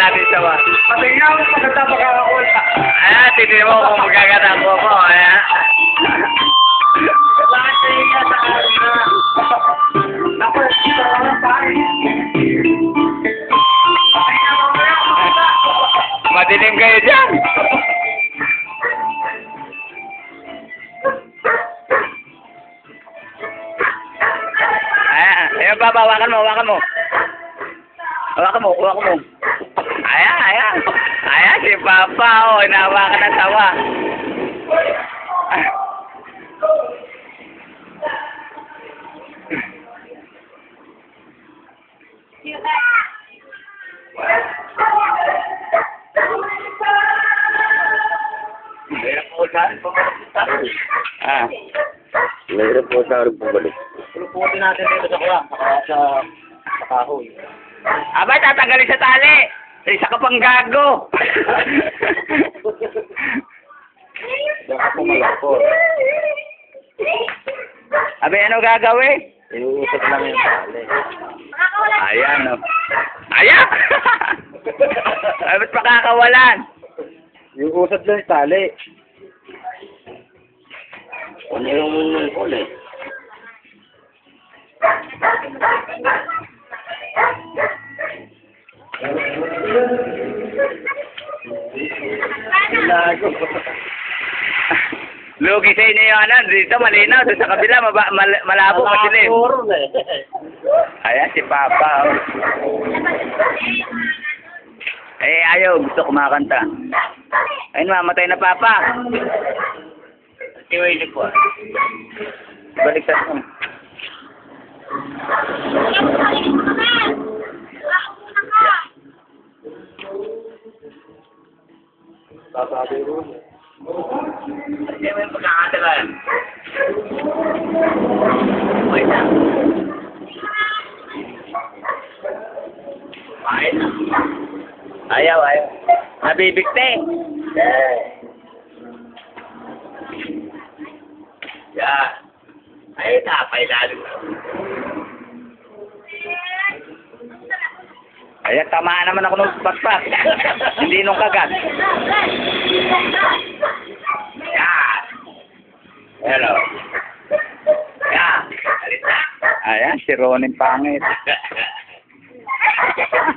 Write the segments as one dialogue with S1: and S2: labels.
S1: natin sa wa.
S2: Patingin ako pagkata makakakula.
S1: Ayan, tignan mo kung magkakatakbo ko. Ayan.
S2: Bakit nahiya sa kanina? Ako, ito ang pari.
S1: Madilim kayo dyan. Ayan, Papa, hawakan mo, hawakan mo. Hawakan mo, hawakan mo. Ayan, ayan. Ayan, si Papa, oh, inahawakan ng tawa. Ah.
S3: Mahirap po sa akin pumalik.
S2: Puluputin natin dito sa kuya, sa kahoy.
S1: Aba, tatanggalin sa tali. Isa ka pang gago.
S2: Diyan ka pumalakot.
S1: Abi, ano gagawin?
S2: Inuusap lang yung tali.
S1: Ayan, oh. Ayan! Ay, ba't pakakawalan?
S2: Yung usap lang yung tali.
S3: Ano yung kulay?
S2: Lago.
S1: Lugi sa inyo yung ano, dito malinaw, doon sa kabila, malabo, madilim. Ayan, si Papa. Oh. Eh, ayaw, gusto kumakanta. Ayun, mamatay na Papa. Iwilig po. Baliktad mo.
S2: Sasabi rin.
S1: Hindi mo yung pagkakatalan. Wait na. Ayun na. Ayaw, ayaw. Nabibigte. Yan. Ayun na, pailalim. Ayan, tamaan naman ako ng paspas. Hindi nung kagat. Yan. Hello. Yan. Alita. Ayan, si Ronin pangit.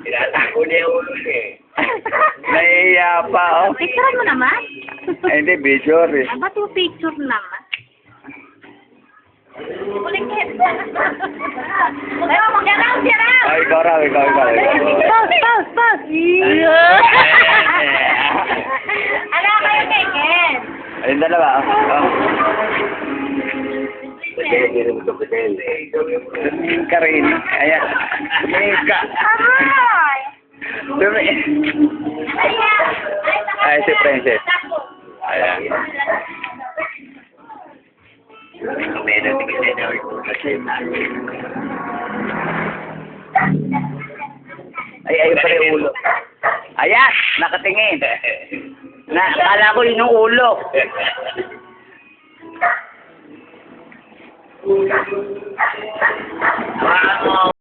S1: Tinatago niya yung ulo niya eh. Naiiya pa, oh.
S4: Picture mo naman?
S1: Ay, hindi, video eh.
S4: Ah, ba't yung picture naman? Ulit.
S1: Ay, ikaw raw, ikaw.
S4: Pause. Ano kayo, Ken?
S1: Ayun, dalawa, oh. Tumingin ka rin. Ayan. Tumingin ka.
S4: Aray!
S1: Ay, si Princess. Ayan. Ay, ayun pala yung ulo. Ayan, nakatingin. Akala ko yun yung ulo.